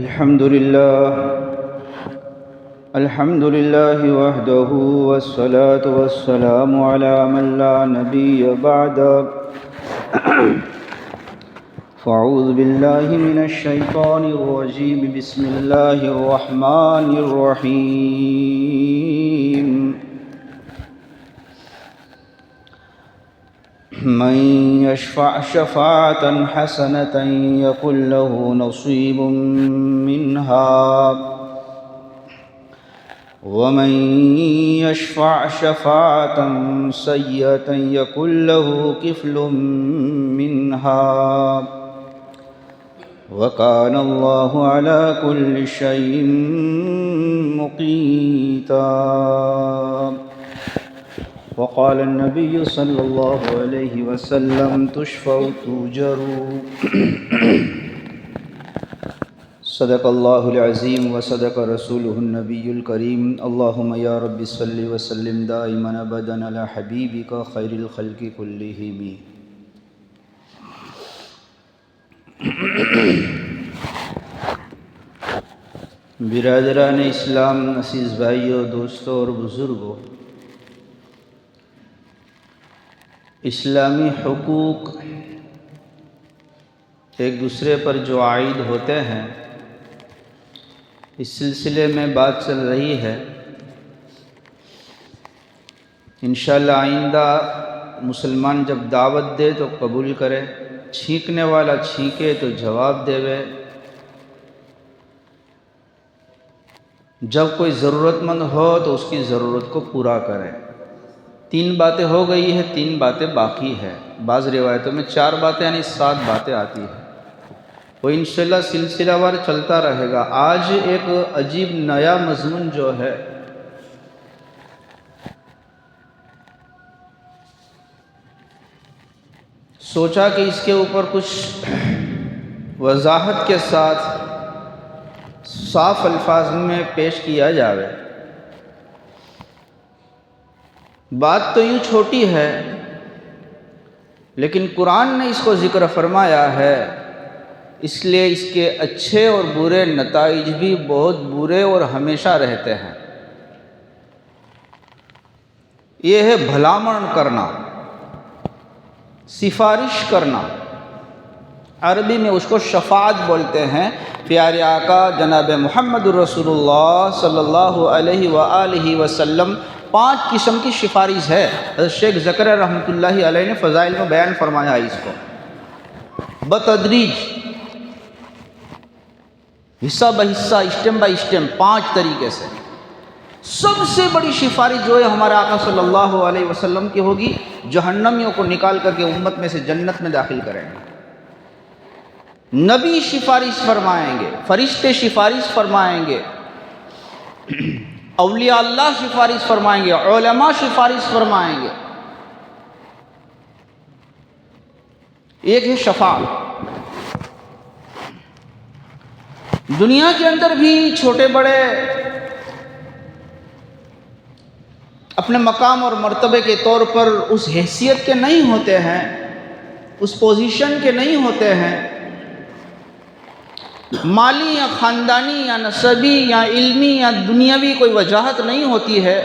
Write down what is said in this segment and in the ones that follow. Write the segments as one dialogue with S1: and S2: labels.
S1: الحمد لله وحده والصلاة والسلام على من لا نبي بعده فأعوذ بالله من الشيطان الرجيم بسم الله الرحمن الرحيم من يشفع شفاعة حسنة يكن له نصيب منها ومن يشفع شفاعة سيئة يكن له كفل منها وكان الله على كل شيء مقيتا. وقال النبي صلى الله عليه وسلم تشفع تؤجر. صدق الله العظيم وصدق رسوله النبي الكريم. اللهم يا رب صل وسلم دائما ابدا على حبيبك خير الخلق كلهم. برادران اسلام، عزیز بھائیوں، دوستوں اور بزرگوں، اسلامی حقوق ایک دوسرے پر جو عائد ہوتے ہیں، اس سلسلے میں بات چل رہی ہے. انشاءاللہ آئندہ مسلمان جب دعوت دے تو قبول کرے، چھینکنے والا چھینکے تو جواب دے، جب کوئی ضرورت مند ہو تو اس کی ضرورت کو پورا کرے. 3 باتیں ہو گئی ہے، 3 باتیں باقی ہے. بعض روایتوں میں 4 باتیں یعنی 7 باتیں آتی ہیں. وہ انشاءاللہ سلسلہ وار چلتا رہے گا. آج ایک عجیب نیا مضمون جو ہے سوچا کہ اس کے اوپر کچھ وضاحت کے ساتھ صاف الفاظ میں پیش کیا جاوے. بات تو یوں چھوٹی ہے لیکن قرآن نے اس کو ذکر فرمایا ہے، اس لیے اس کے اچھے اور برے نتائج بھی بہت برے اور ہمیشہ رہتے ہیں. یہ ہے بھلامن کرنا، سفارش کرنا. عربی میں اس کو شفاعت بولتے ہیں. پیارے آقا جناب محمد رسول اللہ صلی اللہ علیہ وآلہ وسلم 5 قسم کی سفارش ہے. حضرت شیخ زکریا رحمۃ اللہ علیہ نے فضائل میں بیان فرمایا ہے اس کو بتدریج، حصہ بحصہ، اسٹیم بائی اسٹیم، 5 طریقے سے. سب سے بڑی سفارش جو ہے ہمارے آقا صلی اللہ علیہ وسلم کی ہوگی، جہنمیوں کو نکال کر کے امت میں سے جنت میں داخل کریں گے. نبی سفارش فرمائیں گے، فرشتے سفارش فرمائیں گے، اولیاء اللہ سفارش فرمائیں گے، علماء سفارش فرمائیں گے. ایک ہے شفاعت. دنیا کے اندر بھی چھوٹے بڑے اپنے مقام اور مرتبے کے طور پر اس حیثیت کے نہیں ہوتے ہیں، اس پوزیشن کے نہیں ہوتے ہیں، مالی یا خاندانی یا نسبی یا علمی یا دنیاوی کوئی وجاہت نہیں ہوتی ہے،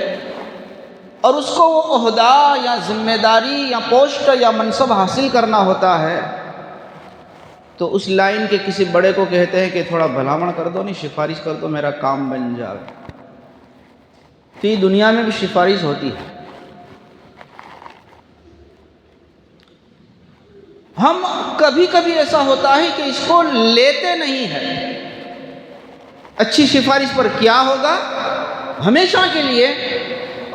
S1: اور اس کو وہ عہدہ یا ذمہ داری یا پوسٹ یا منصب حاصل کرنا ہوتا ہے، تو اس لائن کے کسی بڑے کو کہتے ہیں کہ تھوڑا بھلاوڑ کر دو، نہیں سفارش کر دو، میرا کام بن جائے. تو یہ دنیا میں بھی سفارش ہوتی ہے. ہم کبھی کبھی ایسا ہوتا ہے کہ اس کو لیتے نہیں ہیں. اچھی سفارش پر کیا ہوگا ہمیشہ کے لیے،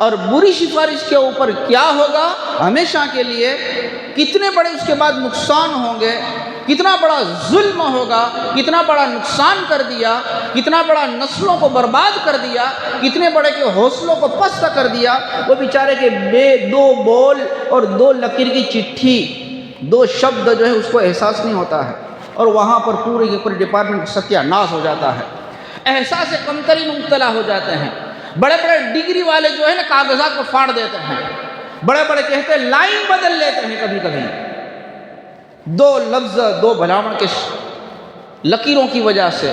S1: اور بری سفارش کے اوپر کیا ہوگا ہمیشہ کے لیے. کتنے بڑے اس کے بعد نقصان ہوں گے، کتنا بڑا ظلم ہوگا، کتنا بڑا نقصان کر دیا، کتنا بڑا نسلوں کو برباد کر دیا، کتنے بڑے کے حوصلوں کو پست کر دیا. وہ بیچارے کے 2 بول اور 2 لکیر کی چٹھی، 2 شبد جو ہے اس کو احساس نہیں ہوتا ہے، اور وہاں پر پورے کے پورے ڈپارٹمنٹ ستیہ ناش ہو جاتا ہے. احساس کمتری میں مبتلا ہو جاتے ہیں. بڑے بڑے ڈگری والے جو ہے نا کاغذات کو پھاڑ دیتے ہیں. بڑے بڑے کہتے ہیں لائن بدل لیتے ہیں کبھی کبھی. 2 لفظ 2 بھلاوڑ کے لکیروں کی وجہ سے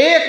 S1: 1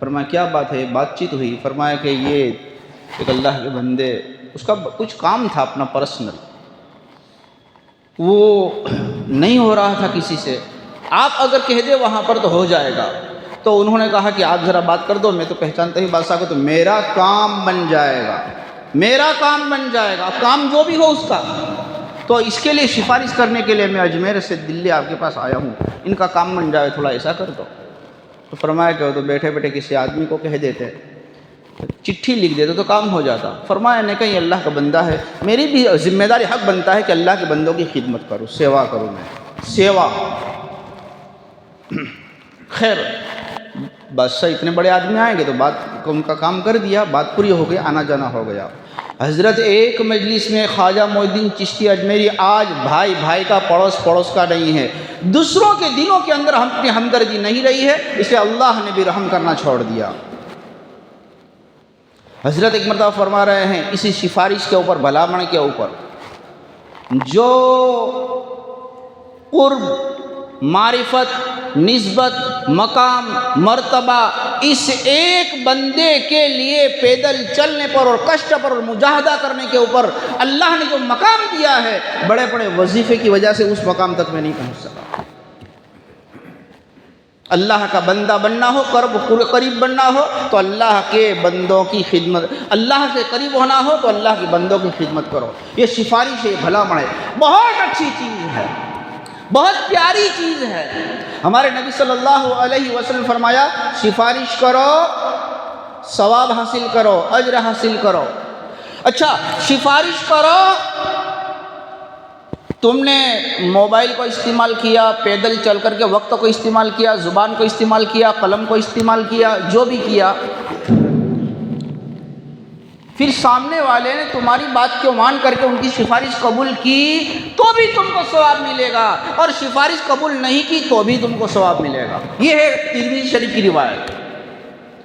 S1: فرمایا کیا بات ہے؟ بات چیت ہوئی. فرمایا کہ یہ ایک اللہ کے بندے، اس کا کچھ کام تھا اپنا پرسنل، وہ نہیں ہو رہا تھا کسی سے، آپ اگر کہہ دے وہاں پر تو ہو جائے گا. تو انہوں نے کہا کہ آپ ذرا بات کر دو، میں تو پہچانتا ہی بادشاہ کو، تو میرا کام بن جائے گا، میرا کام بن جائے گا، کام جو بھی ہو اس کا. تو اس کے لیے سفارش کرنے کے لیے میں اجمیر سے دلی آپ کے پاس آیا ہوں، ان کا کام بن جائے، تھوڑا ایسا کر دو. تو فرمایا کہ وہ تو بیٹھے بیٹھے کسی آدمی کو کہہ دیتے، چٹھی لکھ دیتے تو کام ہو جاتا. فرمایا نے کہ یہ اللہ کا بندہ ہے، میری بھی ذمہ داری، حق بنتا ہے کہ اللہ کے بندوں کی خدمت کروں، سیوا کروں، میں سیوا. خیر بادشاہ اتنے بڑے آدمی آئیں گے تو بات کو ان کا کام کر دیا، بات پوری ہو گئی، آنا جانا ہو گیا. حضرت ایک مجلس میں خواجہ معین الدین چشتی اجمیری، آج بھائی بھائی کا، پڑوس کا نہیں ہے، دوسروں کے دلوں کے اندر اپنی ہمدردی نہیں رہی ہے، اسے اللہ نے بھی رحم کرنا چھوڑ دیا. حضرت ایک مرتبہ فرما رہے ہیں اسی سفارش کے اوپر، بھلاپن کے اوپر، جو قرب، معرفت، نسبت، مقام، مرتبہ اس ایک بندے کے لیے پیدل چلنے پر اور کشٹ پر اور مجاہدہ کرنے کے اوپر اللہ نے جو مقام دیا ہے، بڑے بڑے وظیفے کی وجہ سے اس مقام تک میں نہیں پہنچ سکا. اللہ کا بندہ بننا ہو، قریب بننا ہو تو اللہ کے بندوں کی خدمت، اللہ سے قریب ہونا ہو تو اللہ کے بندوں کی خدمت کرو. یہ سفارش ہے، بھلا مڑے، بہت اچھی چیز ہے، بہت پیاری چیز ہے. ہمارے نبی صلی اللہ علیہ وسلم فرمایا سفارش کرو، ثواب حاصل کرو، اجر حاصل کرو. اچھا سفارش کرو، تم نے موبائل کو استعمال کیا، پیدل چل کر کے وقت کو استعمال کیا، زبان کو استعمال کیا، قلم کو استعمال کیا، جو بھی کیا، پھر سامنے والے نے تمہاری بات کو مان کر کے ان کی سفارش قبول کی تو بھی تم کو ثواب ملے گا، اور سفارش قبول نہیں کی تو بھی تم کو ثواب ملے گا. یہ ہے ترمذی شریف کی روایت.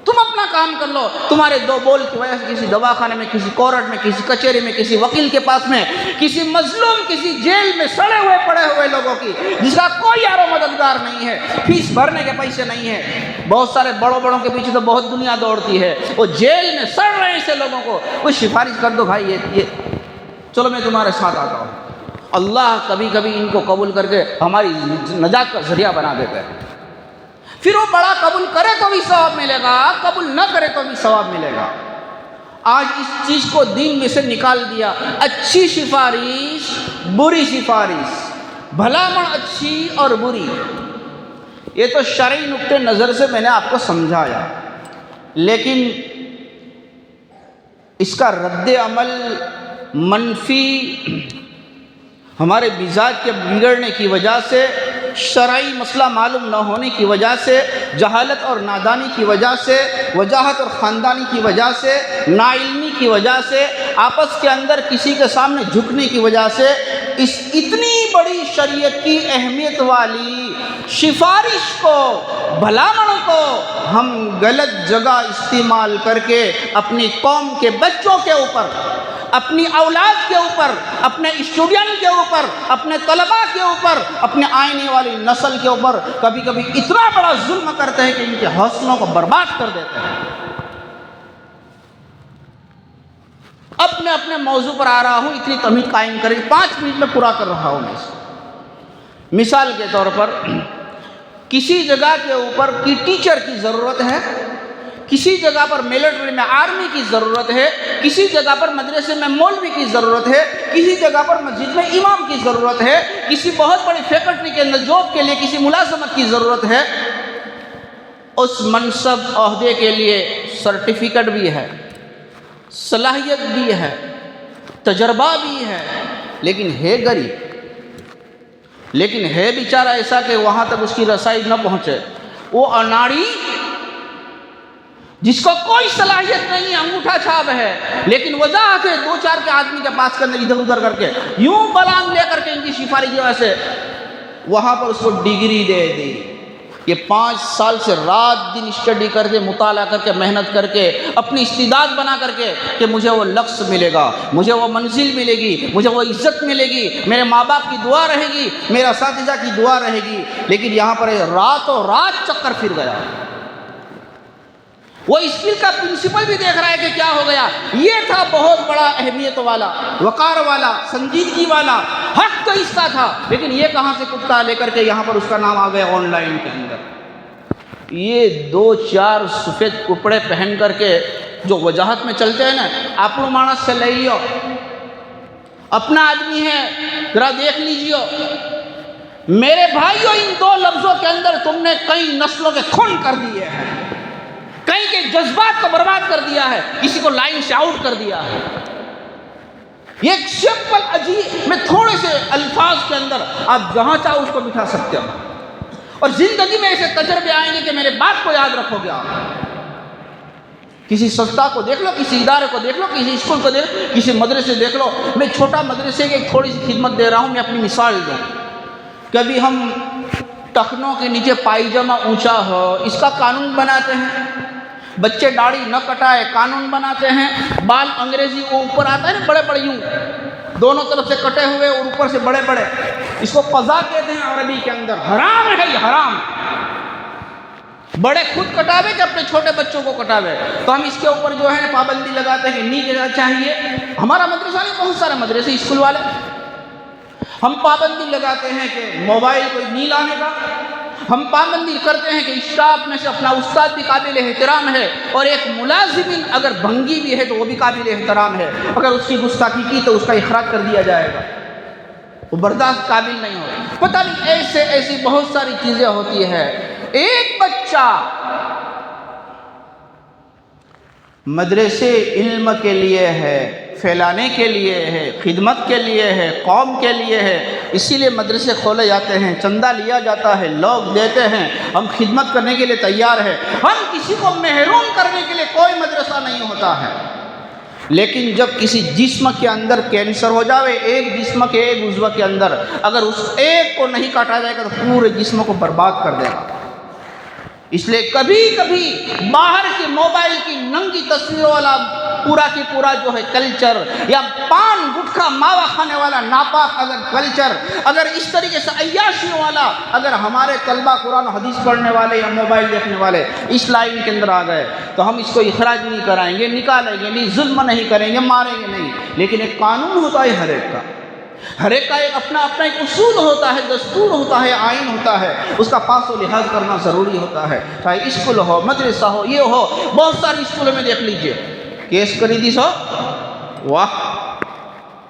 S1: تم اپنا کام کر لو، تمہارے دو بول کی وجہ سے کسی دواخانے میں، کسی کورٹ میں، کسی کچہری میں، کسی وکیل کے پاس میں، کسی مظلوم، کسی جیل میں سڑے ہوئے پڑے ہوئے لوگوں کی، جس کا کوئی یار و مددگار نہیں ہے، فیس بھرنے کے پیسے نہیں ہیں. بہت سارے بڑوں کے پیچھے تو بہت دنیا دوڑتی ہے، وہ جیل میں سڑ رہے ہیں ایسے لوگوں کو، کوئی سفارش کر دو بھائی، یہ چلو میں تمہارے ساتھ آتا ہوں. اللہ کبھی کبھی ان کو قبول کر کے ہماری نجات کا ذریعہ بنا دیتا ہے. پھر وہ بڑا قبول کرے تو بھی ثواب ملے گا، قبول نہ کرے تو بھی ثواب ملے گا. آج اس چیز کو دین میں سے نکال دیا. اچھی سفارش، بری سفارش، بھلاپن اچھی اور بری، یہ تو شرعی نقطۂ نظر سے میں نے آپ کو سمجھایا، لیکن اس کا رد عمل منفی ہمارے مزاج کے بگڑنے کی وجہ سے، شرعی مسئلہ معلوم نہ ہونے کی وجہ سے، جہالت اور نادانی کی وجہ سے، وجاہت اور خاندانی کی وجہ سے، ناعلمی کی وجہ سے، آپس کے اندر کسی کے سامنے جھکنے کی وجہ سے، اس اتنی بڑی شریعت کی اہمیت والی سفارش کو، بھلاپن کو ہم غلط جگہ استعمال کر کے اپنی قوم کے بچوں کے اوپر، اپنی اولاد کے اوپر، اپنے اسٹوڈنٹ کے اوپر، اپنے طلباء کے اوپر، اپنے آنے والی نسل کے اوپر کبھی کبھی اتنا بڑا ظلم کرتے ہیں کہ ان کے حوصلوں کو برباد کر دیتے ہیں. اب میں اپنے موضوع پر آ رہا ہوں، اتنی تمہید قائم کریں، 5 منٹ میں پورا کر رہا ہوں میں اس کو. مثال کے طور پر کسی جگہ کے اوپر کی ٹیچر کی ضرورت ہے، کسی جگہ پر ملٹری میں آرمی کی ضرورت ہے، کسی جگہ پر مدرسے میں مولوی کی ضرورت ہے، کسی جگہ پر مسجد میں امام کی ضرورت ہے، کسی بہت بڑی فیکٹری کے اندر جاب کے لیے کسی ملازمت کی ضرورت ہے. اس منصب عہدے کے لیے سرٹیفکیٹ بھی ہے، صلاحیت بھی ہے، تجربہ بھی ہے، لیکن ہے غریب، لیکن ہے بیچارہ ایسا کہ وہاں تک اس کی رسائی نہ پہنچے. وہ اناڑی جس کو کوئی صلاحیت نہیں، انگوٹھا چھاپ ہے، لیکن وجاہت ہے 2-4 کے آدمی کے پاس کرنے ادھر ادھر کر کے، یوں بلان لے کر کے ان کی سفارش کی وجہ سے وہاں پر اس کو ڈگری دے دی. یہ 5 سال سے رات دن اسٹڈی کر کے، مطالعہ کر کے، محنت کر کے، اپنی استعداد بنا کر کے کہ مجھے وہ لفظ ملے گا، مجھے وہ منزل ملے گی، مجھے وہ عزت ملے گی، میرے ماں باپ کی دعا رہے گی، میرا اساتذہ کی دعا رہے گی. لیکن یہاں پر راتوں رات چکر پھر گیا. وہ اسکول کا پرنسپل بھی دیکھ رہا ہے کہ کیا ہو گیا. یہ تھا بہت بڑا اہمیت والا، وقار والا، سنجیدگی والا، حق تو اس کا تھا، لیکن یہ کہاں سے کتا لے کر کے یہاں پر اس کا نام آ گیا آن لائن کے اندر. یہ 2-4 سفید کپڑے پہن کر کے جو وجاہت میں چلتے ہیں نا، آپ لوگ مانس سے لے لیو، اپنا آدمی ہے، ذرا دیکھ لیجیو. میرے بھائیوں، ان 2 لفظوں کے اندر تم نے کئی نسلوں کے خون کر دیے ہیں، کئی کے جذبات کو برباد کر دیا ہے، کسی کو لائن سے آؤٹ کر دیا ہے. یہ ایک سمپل عجیب میں تھوڑے سے الفاظ کے اندر آپ جہاں چاہو اس کو بٹھا سکتے ہو، اور زندگی میں ایسے تجربے آئیں گے کہ میرے بات کو یاد رکھو گے. آپ کسی سستا کو دیکھ لو، کسی ادارے کو دیکھ لو، کسی اسکول کو دیکھ لو، کسی مدرسے دیکھ لو. میں چھوٹا مدرسے کی ایک تھوڑی سی خدمت دے رہا ہوں، میں اپنی مثال دوں. کبھی ہم ٹخنوں کے نیچے پائجامہ اونچا ہو اس کا قانون بناتے ہیں، بچے داڑھی نہ کٹائے قانون بناتے ہیں، بال انگریزی وہ اوپر آتا ہے نا بڑے بڑے یوں دونوں طرف سے کٹے ہوئے اور اوپر سے بڑے بڑے، اس کو قضا کہتے ہیں عربی کے اندر. حرام ہے یہ، حرام. بڑے خود کٹاوے کہ اپنے چھوٹے بچوں کو کٹاوے. تو ہم اس کے اوپر جو ہے پابندی لگاتے ہیں کہ نہیں دینا چاہیے. ہمارا مدرسہ نہیں، بہت سارے مدرسے اسکول والے، ہم پابندی لگاتے ہیں کہ موبائل کوئی نہیں لانے کا. ہم پابندی کرتے ہیں کہ اسٹاف میں سے اپنا استاد بھی قابل احترام ہے، اور ایک ملازمین اگر بھنگی بھی ہے تو وہ بھی قابل احترام ہے. اگر اس کی گستاخی کی تو اس کا اخراج کر دیا جائے گا، وہ برداشت قابل نہیں ہو. پتہ نہیں ایسی بہت ساری چیزیں ہوتی ہے. ایک بچہ مدرسے علم کے لیے ہے، پھیلانے کے لیے ہے، خدمت کے لیے ہے، قوم کے لیے ہے، اسی لیے مدرسے کھولے جاتے ہیں، چندہ لیا جاتا ہے، لوگ دیتے ہیں، ہم خدمت کرنے کے لیے تیار ہیں. ہم کسی کو محروم کرنے کے لیے کوئی مدرسہ نہیں ہوتا ہے. لیکن جب کسی جسم کے اندر کینسر ہو جاوے، ایک جسم کے ایک عضو کے اندر، اگر اس ایک کو نہیں کاٹا جائے گا تو پورے جسم کو برباد کر دے گا. اس لیے کبھی کبھی باہر کی موبائل کی ننگی تصویروں والا پورا کی پورا جو ہے کلچر، یا پان گٹکھا ماوا کھانے والا ناپاک اگر کلچر، اگر اس طریقے سے عیاشیوں والا اگر ہمارے طلبہ قرآن حدیث پڑھنے والے یا موبائل دیکھنے والے اس لائن کے اندر آ گئے تو ہم اس کو اخراج نہیں کرائیں گے، نکالیں گے نہیں، ظلم نہیں کریں گے، ماریں گے نہیں. لیکن ایک قانون ہوتا ہے ہر ایک کا ایک اپنا ایک اصول ہوتا ہے، دستور ہوتا ہے، آئین ہوتا ہے، اس کا پاس و لحاظ کرنا ضروری ہوتا ہے. چاہے اسکول ہو، مدرسہ ہو، یہ ہو. بہت ساری اسکولوں میں دیکھ لیجئے کیس کری دی سو، واہ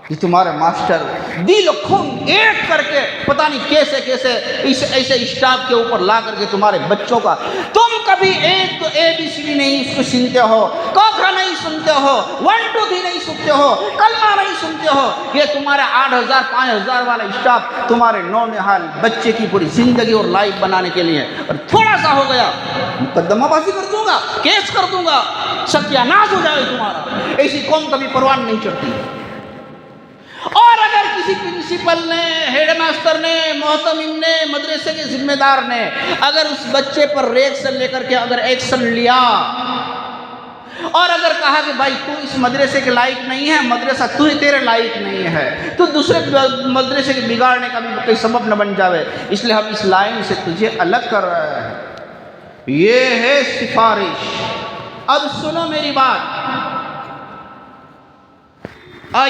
S1: یہ تمہارے ماسٹر دل خون ایک کر کے پتہ نہیں کیسے ایسے اسٹاف کے اوپر لا کر کے تمہارے بچوں کا، تم کبھی ایک تو ABCD نہیں اس کو سنتے ہو، کوکھا نہیں سنتے ہو، 1 2 3 نہیں سنتے ہو، کلمہ نہیں سنتے ہو. یہ تمہارے 8,000 5,000 والا اسٹاف تمہارے نونہال بچے کی پوری زندگی اور لائف بنانے کے لیے، اور تھوڑا سا ہو گیا مقدمہ بازی کر دوں گا، کیس کر دوں گا، ستیہ ناش ہو جائے تمہارا. ایسی قوم کبھی پروان نہیں چڑھتی. اور اگر کسی پرنسپل نے، ہیڈ ماسٹر نے، محتمم نے، مدرسے کے ذمہ دار نے اگر اس بچے پر ریکشن لے کر کے اگر ایکشن لیا اور اگر کہا کہ بھائی تو اس مدرسے کے لائق نہیں ہے، مدرسہ تو ہی تیرے لائق نہیں ہے، تو دوسرے مدرسے کے بگاڑنے کا بھی کوئی سبب نہ بن جاوے، اس لیے ہم اس لائن سے تجھے الگ کر رہے ہیں. یہ ہے سفارش. اب سنو میری بات،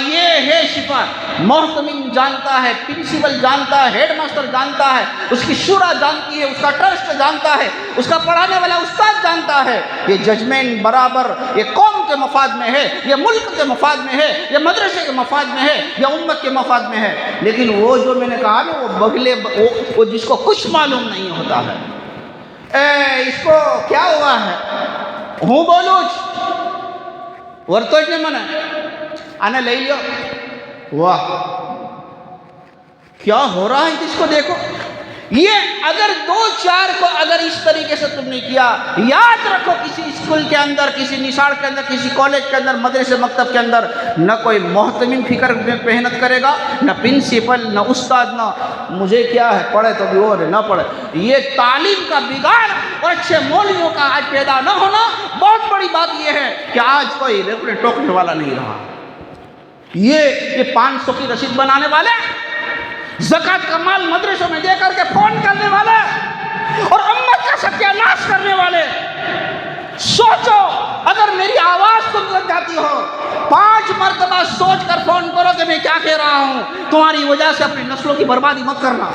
S1: یہ ہے سفارش. محتمم جانتا ہے، پرنسپل جانتا ہے، ہیڈ ماسٹر جانتا ہے، اس کی شورا جانتی ہے، اس کا ٹرسٹ جانتا ہے، اس کا پڑھانے والا استاد جانتا ہے. یہ ججمنٹ برابر یہ قوم کے مفاد میں ہے، یہ ملک کے مفاد میں ہے، یہ مدرسے کے مفاد میں ہے، یہ امت کے مفاد میں ہے. لیکن وہ جو میں نے کہا نا وہ بغلے، وہ جس کو کچھ معلوم نہیں ہوتا ہے، اس کو کیا ہوا ہے، ہوں بولوچ ورتوج نے منع آنا لے لیا. واہ کیا ہو رہا ہے اس کو دیکھو. یہ اگر 2-4 کو اگر اس طریقے سے تم نے کیا، یاد رکھو کسی اسکول کے اندر، کسی نصاب کے اندر، کسی کالج کے اندر، مدرسے مکتب کے اندر نہ کوئی محتمم فکر میں محنت کرے گا، نہ پرنسپل، نہ استاد، نہ مجھے کیا ہے پڑھے تو بھی اور نہ پڑھے. یہ تعلیم کا بگاڑ اور اچھے مولویوں کا آج پیدا نہ ہونا. بہت بڑی بات یہ ہے کہ آج کوئی ریفرنٹ ٹوکنے والا نہیں رہا. یہ 500 کی رسید بنانے والے، زکوٰۃ کا مال مدرسوں میں دے کر کے فون کرنے والے اور امت کا ستیہ ناش کرنے والے، سوچو اگر میری آواز تم لگ جاتی ہو 5 مرتبہ سوچ کر فون کرو کہ میں کیا کہہ رہا ہوں. تمہاری وجہ سے اپنی نسلوں کی بربادی مت کرنا.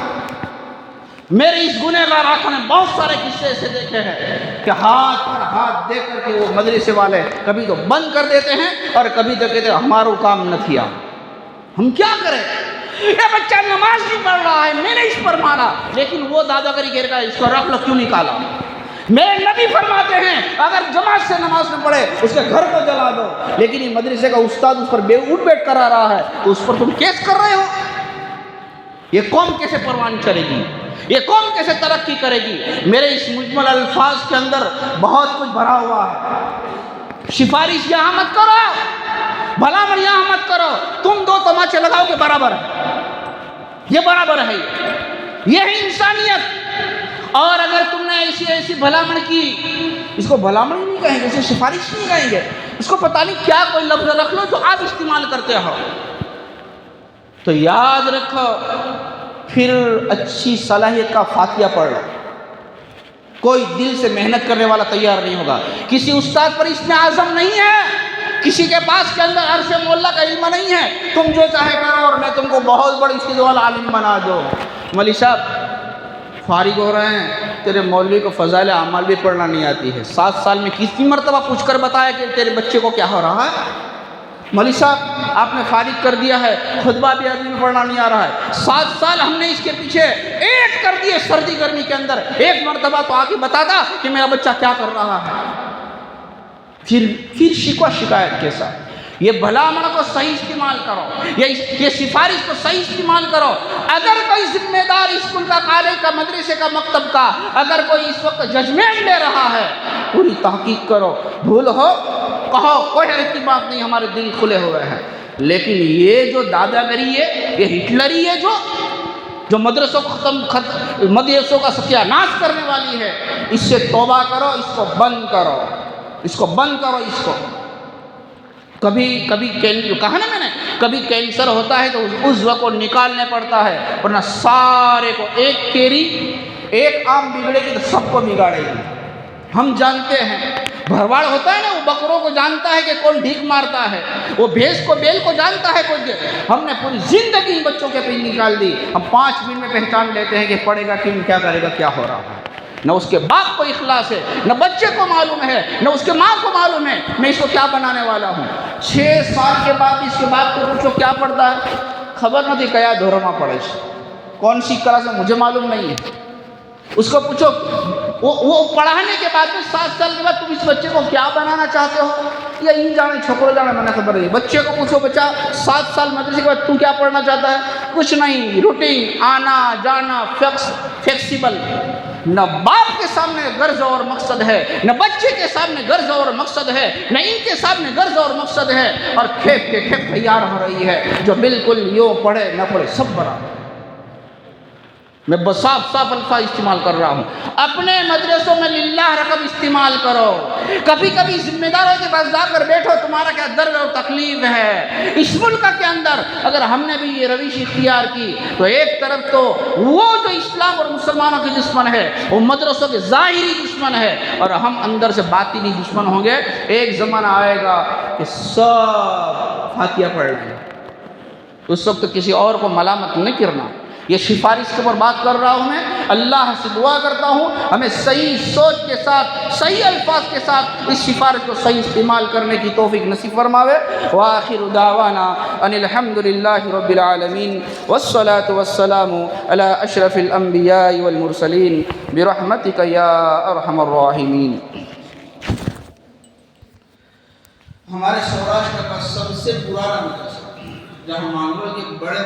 S1: میرے اس گنہگار آنکھوں نے بہت سارے قصے ایسے دیکھے ہیں کہ ہاتھ پر ہاتھ دے کر کے وہ مدرسے والے کبھی تو بند کر دیتے ہیں اور کبھی تو کہتے ہیں ہمارا کام نہ کیا. ہم کیا کریں؟ یہ بچہ نماز نہیں پڑھ رہا ہے، میں نے اس پر مارا، لیکن وہ دادا کری کہہ رہا ہے اس کو رکھ لو، کیوں نکالا؟ میرے نبی فرماتے ہیں اگر جماعت سے نماز نہ پڑھے اس کے گھر کو جلا دو، لیکن یہ مدرسے کا استاد اس پر اٹھ بیٹھ کرا رہا ہے تو اس پر تم کیس کر رہے ہو. یہ قوم کیسے پروان چڑھے گی؟ یہ قوم کیسے ترقی کرے گی؟ میرے اس مجمل الفاظ کے اندر بہت کچھ بھرا ہوا ہے. سفارش یہاں مت کرو، بھلا من یہاں مت کرو. تم 2 تماچے لگاؤ کہ برابر ہے، یہ برابر ہے، یہ ہے انسانیت. اور اگر تم نے ایسی بھلامن کی، اس کو بھلامن ہی نہیں کہیں گے، اسے سفارش نہیں کہیں گے، اس کو پتہ نہیں کیا کوئی لفظ رکھ لو جو آپ استعمال کرتے ہو، تو یاد رکھو پھر اچھی صلاحیت کا فاتحہ پڑھ لو. کوئی دل سے محنت کرنے والا تیار نہیں ہوگا. کسی استاد پر اس میں عزم نہیں ہے، کسی کے پاس کے اندر عرش مولا کا علم نہیں ہے. تم جو چاہے کرو اور میں تم کو بہت بڑی اس کے عالم بنا دو. مولوی صاحب فارغ ہو رہے ہیں، تیرے مولوی کو فضائل اعمال بھی پڑھنا نہیں آتی ہے. 7 سال میں کتنی مرتبہ پوچھ کر بتایا کہ تیرے بچے کو کیا ہو رہا ہے؟ مولوی صاحب آپ نے فارغ کر دیا ہے، خطبہ بھی عربی میں پڑھنا نہیں آ رہا ہے. 7 سال ہم نے اس کے پیچھے ایک کر دیے سردی گرمی کے اندر. ایک مرتبہ تو آ کے بتاتا کہ میرا بچہ کیا کر رہا ہے. پھر شکوہ شکایت کے ساتھ یہ بھلا من کو صحیح استعمال کرو، یہ سفارش کو صحیح استعمال کرو. اگر کوئی ذمہ دار اسکول کا، کالج کا، مدرسے کا، مکتب کا اگر کوئی اس وقت ججمنٹ لے رہا ہے، پوری تحقیق کرو. بھول ہو کہو، کوئی ایسی بات نہیں، ہمارے دل کھلے ہوئے ہیں. لیکن یہ جو دادا گری ہے، یہ ہٹلری ہے جو مدرسوں کا ستیہ ناش کرنے والی ہے. اس سے توبہ کرو، اس کو بند کرو، اس کو بند کرو. اس کو کبھی کہا نا میں نے، کبھی کینسر ہوتا ہے تو اس عضو کو نکالنے پڑتا ہے، ورنہ سارے کو ایک کیری، ایک آم بگڑے گی تو سب کو بگاڑے گی. ہم جانتے ہیں بھرواڑ ہوتا ہے نا، وہ بکروں کو جانتا ہے کہ کون ڈھیک مارتا ہے، وہ بھینس کو بیل کو جانتا ہے کون. ہم نے پوری زندگی ان بچوں کے پیچھے نکال دی. ہم 5 منٹ میں پہچان لیتے ہیں کہ پڑھے گا کیوں، کیا کرے گا، کیا ہو رہا ہے. نہ اس کے باپ کو اخلاص ہے، نہ بچے کو معلوم ہے، نہ اس کے ماں کو معلوم ہے میں اس کو کیا بنانے والا ہوں. 6 سال کے بعد اس کے باپ کو پوچھو کیا پڑھتا ہے، خبر نہ تھی کیا دھورما پڑھے، کون سی کلاس میں مجھے معلوم نہیں ہے. اس کو پوچھو وہ پڑھانے کے بعد میں 7 سال کے بعد تم اس بچے کو کیا بنانا چاہتے ہو، یا یہ جانے چھوکرو جانے میں نے خبر نہیں. بچے کو پوچھو بچہ 7 سال مدرسے کے بعد تو کیا پڑھنا چاہتا ہے، کچھ نہیں، روٹین، آنا جانا، فلیکسیبل. نہ باپ کے سامنے غرض اور مقصد ہے، نہ بچے کے سامنے غرض اور مقصد ہے، نہ ان کے سامنے غرض اور مقصد ہے. اور کھیپ کے کھیپ تیار ہو رہی ہے، جو بالکل یوں پڑھے نہ پڑھے سب برابر. میں صاف الفاظ استعمال کر رہا ہوں. اپنے مدرسوں میں للہ رقم استعمال کرو. کبھی کبھی ذمہ داروں کے پاس جا کر بیٹھو، تمہارا کیا درد اور تکلیف ہے. اس ملک کے اندر اگر ہم نے بھی یہ روش اختیار کی تو ایک طرف تو وہ جو اسلام اور مسلمانوں کے دشمن ہے وہ مدرسوں کے ظاہری دشمن ہے، اور ہم اندر سے باطنی دشمن ہوں گے. ایک زمانہ آئے گا کہ سب فاتحہ پڑھ لیں گے، اس وقت کسی اور کو ملامت نہیں کرنا. یہ سفارش کے اوپر بات کر رہا ہوں. میں اللہ سے دعا کرتا ہوں ہمیں صحیح سوچ کے ساتھ، صحیح الفاظ کے ساتھ اس سفارش کو صحیح استعمال کرنے کی توفیق نصیب فرماوے. وآخر دعوانا ان الحمد للہ رب العالمین والصلاة والسلام علی اشرف الانبیاء والمرسلین برحمتک یا ارحم الراحمین. ہمارے سوراشٹر کا سب سے پرانا مدرسہ جہاں مانگرو کے بڑے